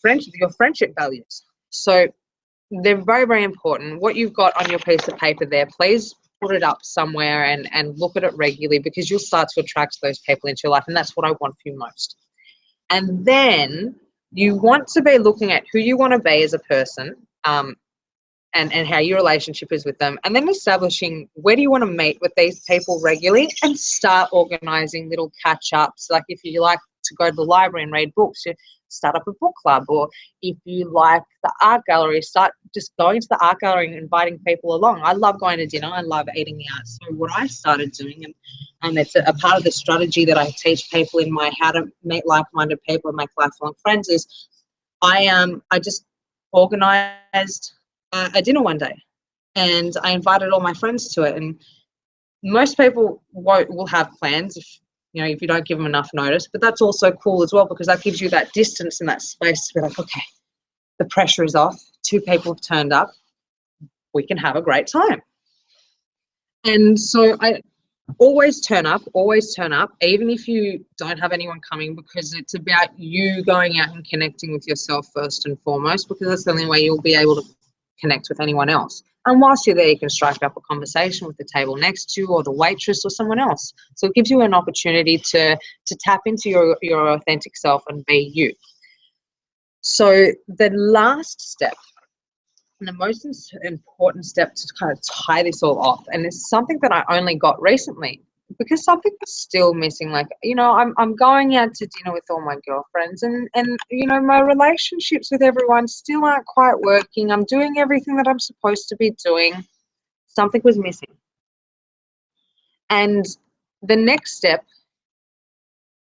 friendship, your friendship values. So they're very, very important. What you've got on your piece of paper there, please put it up somewhere and look at it regularly, because you'll start to attract those people into your life, and that's what I want for you most. And then you want to be looking at who you want to be as a person, and how your relationship is with them, and then establishing where do you want to meet with these people regularly, and start organizing little catch-ups. Like if you like to go to the library and read books, you start up a book club. Or if you like the art gallery, start just going to the art gallery and inviting people along. I love going to dinner. I love eating out. So what I started doing, and it's a part of the strategy that I teach people in my How to Meet Like-Minded People and Make Lifelong Friends, is I just organized a dinner one day, and I invited all my friends to it. And most people will have plans if you don't give them enough notice, but that's also cool as well, because that gives you that distance and that space to be like, okay, the pressure is off, 2 people have turned up, we can have a great time. And so I always turn up, even if you don't have anyone coming, because it's about you going out and connecting with yourself first and foremost, because that's the only way you'll be able to connect with anyone else. And whilst you're there, you can strike up a conversation with the table next to you, or the waitress, or someone else. So it gives you an opportunity to tap into your authentic self and be you. So the last step, and the most important step to kind of tie this all off, and it's something that I only got recently, because something was still missing. Like, I'm going out to dinner with all my girlfriends, and my relationships with everyone still aren't quite working. I'm doing everything that I'm supposed to be doing. Something was missing. And the next step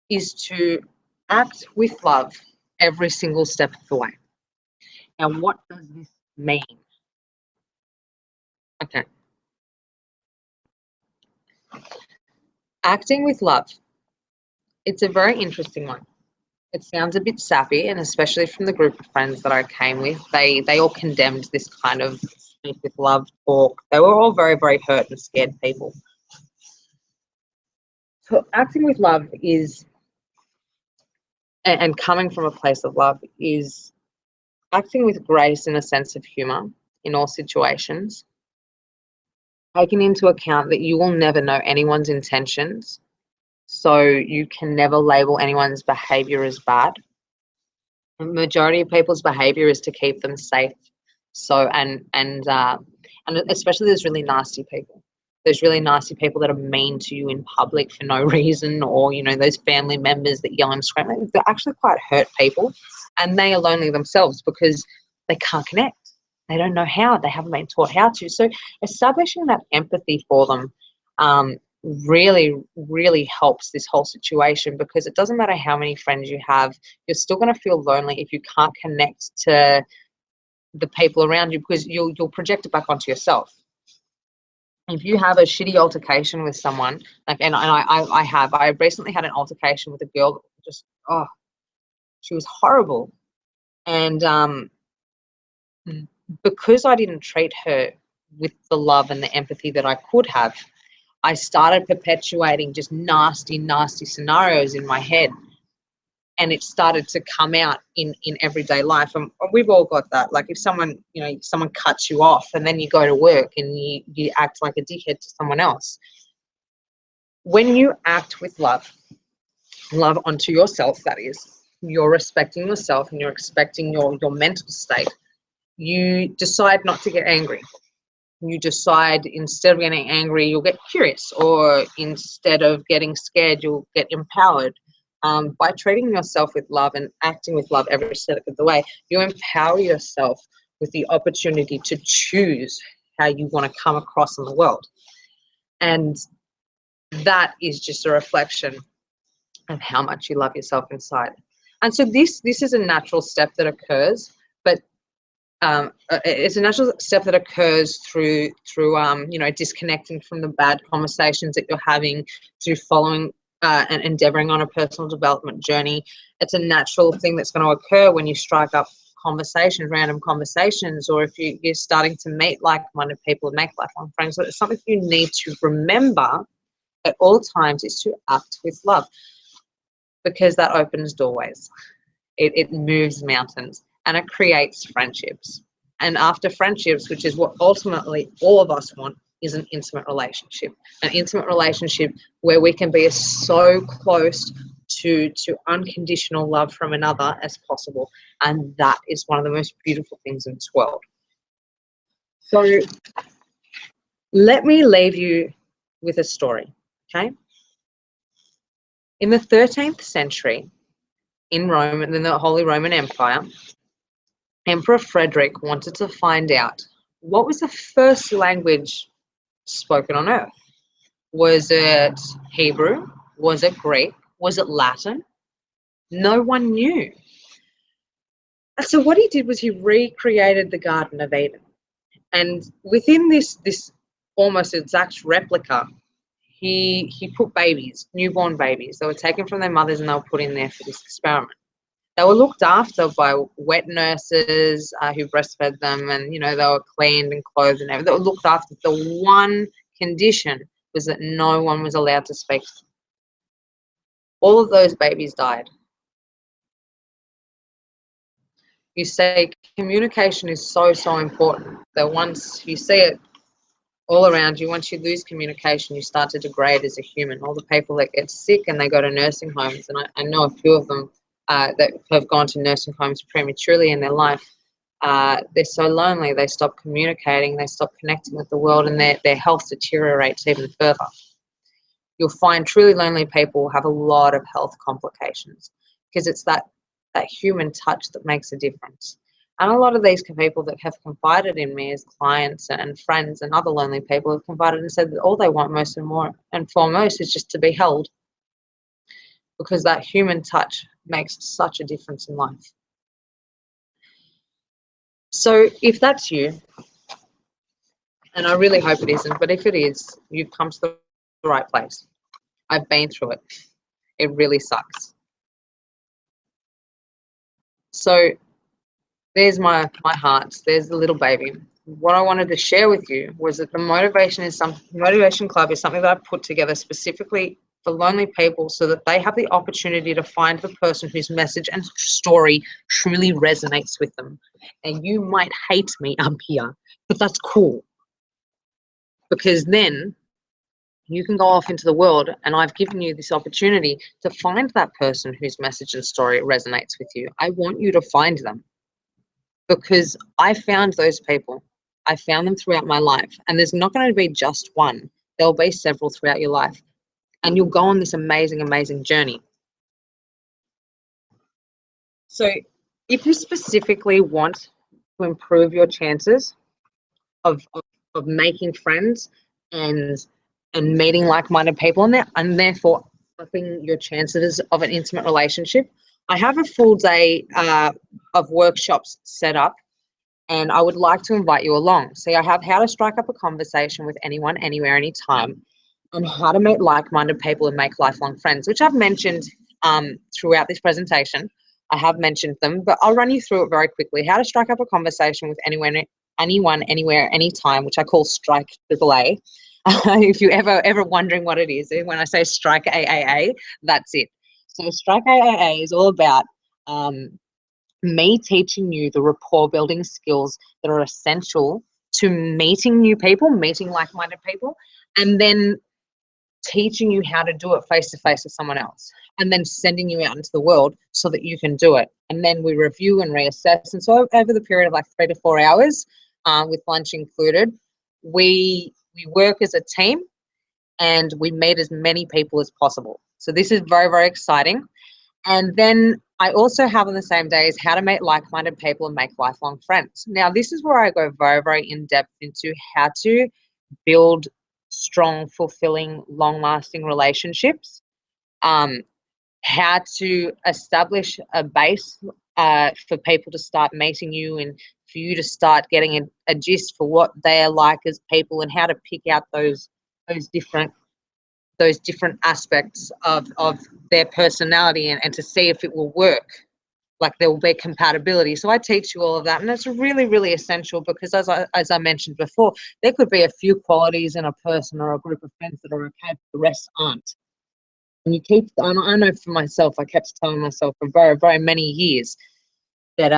is to act with love every single step of the way. Now, what does this mean? Okay. Acting with love. It's a very interesting one. It sounds a bit sappy, and especially from the group of friends that I came with, they all condemned this kind of speak with love talk. They were all very, very hurt and scared people. So acting with love is, and coming from a place of love, is acting with grace and a sense of humour in all situations, taking into account that you will never know anyone's intentions, so you can never label anyone's behaviour as bad. The majority of people's behaviour is to keep them safe. So and especially those really nasty people. those really nasty people that are mean to you in public for no reason, or, you know, those family members that yell and scream. They're actually quite hurt people, and they are lonely themselves because they can't connect. They don't know how. They haven't been taught how to. So establishing that empathy for them really, really helps this whole situation, because it doesn't matter how many friends you have, you're still going to feel lonely if you can't connect to the people around you, because you'll project it back onto yourself. If you have a shitty altercation with someone, like, and I recently had an altercation with a girl that just, oh, she was horrible. And because I didn't treat her with the love and the empathy that I could have, I started perpetuating just nasty, nasty scenarios in my head. And it started to come out in everyday life. And we've all got that. Like, if someone, you know, someone cuts you off, and then you go to work and you act like a dickhead to someone else. When you act with love onto yourself, that is, you're respecting yourself and you're expecting your mental state, you decide not to get angry. You decide, instead of getting angry, you'll get curious, or instead of getting scared, you'll get empowered. By treating yourself with love and acting with love every step of the way, you empower yourself with the opportunity to choose how you want to come across in the world. And that is just a reflection of how much you love yourself inside. And so this is a natural step that occurs, but it's a natural step that occurs through you know, disconnecting from the bad conversations that you're having, through following and endeavoring on a personal development journey. It's a natural thing that's going to occur when you strike up conversations, random conversations, or if you're starting to meet like-minded people and make lifelong friends. So it's something you need to remember at all times, is to act with love, because that opens doorways. It moves mountains, and it creates friendships. And after friendships, which is what ultimately all of us want, is an intimate relationship. An intimate relationship where we can be so close to unconditional love from another as possible. And that is one of the most beautiful things in this world. So let me leave you with a story, okay? In the 13th century, in Rome and in the Holy Roman Empire, Emperor Frederick wanted to find out, what was the first language spoken on earth? Was it Hebrew? Was it Greek? Was it Latin? No one knew. And so what he did was he recreated the Garden of Eden. And within this almost exact replica, he put babies, newborn babies. They were taken from their mothers and they were put in there for this experiment. They were looked after by wet nurses who breastfed them, and, you know, they were cleaned and clothed and everything. They were looked after. The one condition was that no one was allowed to speak to them. All of those babies died. You see, communication is so, so important that once you see it all around you, once you lose communication, you start to degrade as a human. All the people that get sick and they go to nursing homes, and I know a few of them that have gone to nursing homes prematurely in their life, they're so lonely, they stop communicating, they stop connecting with the world, and their health deteriorates even further. You'll find truly lonely people have a lot of health complications, because it's that human touch that makes a difference. And a lot of these people that have confided in me as clients and friends and other lonely people have confided and said that all they want most and foremost is just to be held, because that human touch makes such a difference in life. So if that's you, and I really hope it isn't, but if it is, you've come to the right place. I've been through it. It really sucks. So there's my heart. There's the little baby. What I wanted to share with you was that the Motivation Club is something that I put together specifically for lonely people, so that they have the opportunity to find the person whose message and story truly resonates with them. And you might hate me up here, but that's cool, because then you can go off into the world, and I've given you this opportunity to find that person whose message and story resonates with you. I want you to find them, because I found those people. I found them throughout my life, and there's not going to be just one. There'll be several throughout your life, and you'll go on this amazing, amazing journey. So if you specifically want to improve your chances of making friends and meeting like-minded people, and therefore upping your chances of an intimate relationship, I have a full day of workshops set up, and I would like to invite you along. So I have how to strike up a conversation with anyone, anywhere, anytime, and how to meet like-minded people and make lifelong friends, which I've mentioned throughout this presentation. I have mentioned them, but I'll run you through it very quickly. How to strike up a conversation with anyone, anywhere, anytime, which I call Strike AAA. If you're ever wondering what it is, when I say Strike AAA, that's it. So Strike AAA is all about me teaching you the rapport building skills that are essential to meeting new people, meeting like-minded people, and then teaching you how to do it face to face with someone else, and then sending you out into the world so that you can do it. And then we review and reassess. And so over the period of like 3 to 4 hours, with lunch included, we work as a team and we meet as many people as possible. So this is very, very exciting. And then I also have on the same day is how to meet like-minded people and make lifelong friends. Now, this is where I go very, very in-depth into how to build strong, fulfilling, long-lasting relationships, how to establish a base for people to start meeting you, and for you to start getting a gist for what they're like as people, and how to pick out those different aspects of their personality, and to see if it will work, like there will be compatibility. So I teach you all of that, and it's really, really essential, because as I mentioned before, there could be a few qualities in a person or a group of friends that are okay, but the rest aren't. And I know for myself, I kept telling myself for very, very many years that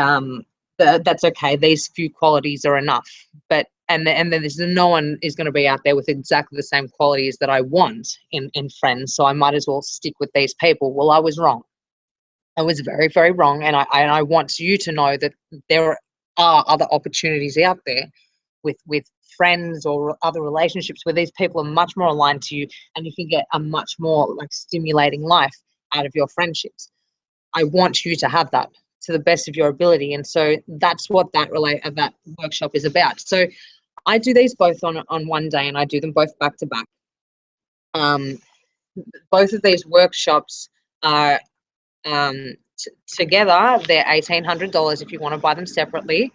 that's okay, these few qualities are enough. But and then there's no one is going to be out there with exactly the same qualities that I want in friends, so I might as well stick with these people. Well, I was wrong. I was very, very wrong, and I want you to know that there are other opportunities out there with friends or other relationships where these people are much more aligned to you, and you can get a much more like stimulating life out of your friendships. I want you to have that to the best of your ability, and so that's what that workshop is about. So I do these both on one day, and I do them both back to back. Both of these workshops are together, they're $1,800 if you want to buy them separately.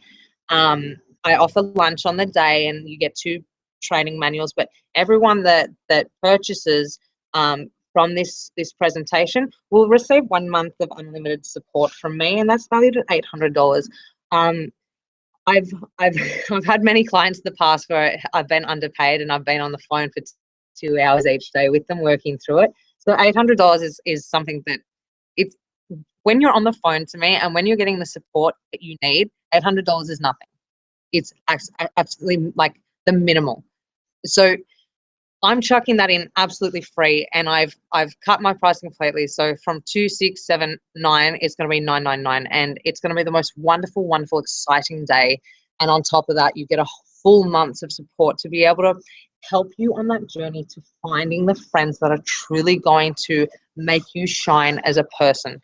I offer lunch on the day, and you get 2 training manuals, but everyone that purchases from this presentation will receive 1 month of unlimited support from me, and that's valued at $800. I've had many clients in the past where I've been underpaid, and I've been on the phone for 2 hours each day with them working through it. So $800 is something that, it's when you're on the phone to me and when you're getting the support that you need, $800 is nothing. It's absolutely like the minimal. So I'm chucking that in absolutely free, and I've cut my price completely. So from 2,679, it's going to be 999, and it's going to be the most wonderful, wonderful, exciting day. And on top of that, you get a full month of support to be able to help you on that journey to finding the friends that are truly going to make you shine as a person.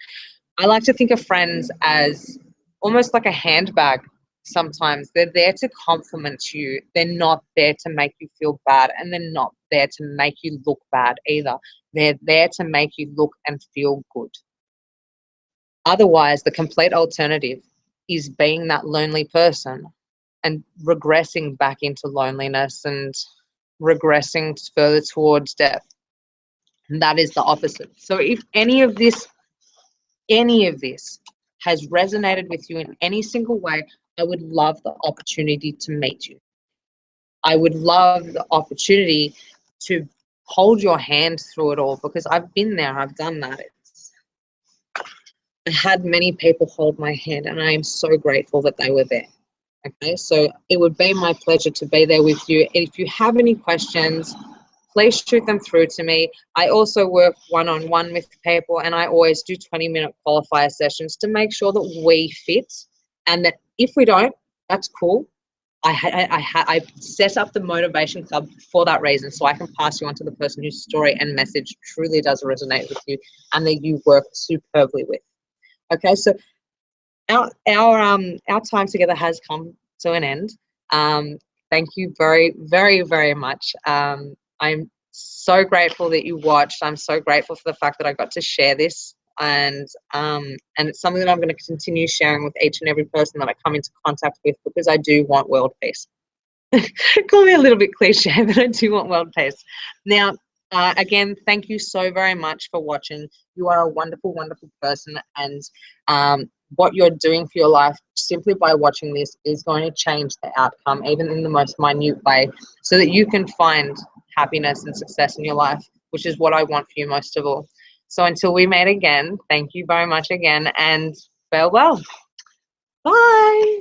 I like to think of friends as almost like a handbag. Sometimes they're there to compliment you. They're not there to make you feel bad, and they're not there to make you look bad either. They're there to make you look and feel good. Otherwise, the complete alternative is being that lonely person and regressing back into loneliness and regressing further towards death. And that is the opposite. So if any of this has resonated with you in any single way, I would love the opportunity to meet you. I would love the opportunity to hold your hand through it all, because I've been there, I've done that. I had many people hold my hand, and I am so grateful that they were there. Okay, so it would be my pleasure to be there with you. And if you have any questions, please shoot them through to me. I also work one-on-one with people, and I always do 20-minute qualifier sessions to make sure that we fit, and that if we don't, that's cool. I set up the Motivation Club for that reason, so I can pass you on to the person whose story and message truly does resonate with you and that you work superbly with. Okay, so our time together has come to an end. Thank you very, very, very much. I'm so grateful that you watched. I'm so grateful for the fact that I got to share this, and it's something that I'm going to continue sharing with each and every person that I come into contact with, because I do want world peace. Call me a little bit cliche, but I do want world peace. Now, again, thank you so very much for watching. You are a wonderful, wonderful person, and what you're doing for your life simply by watching this is going to change the outcome, even in the most minute way, so that you can find happiness and success in your life, which is what I want for you most of all. So until we meet again, thank you very much again, and farewell. Bye.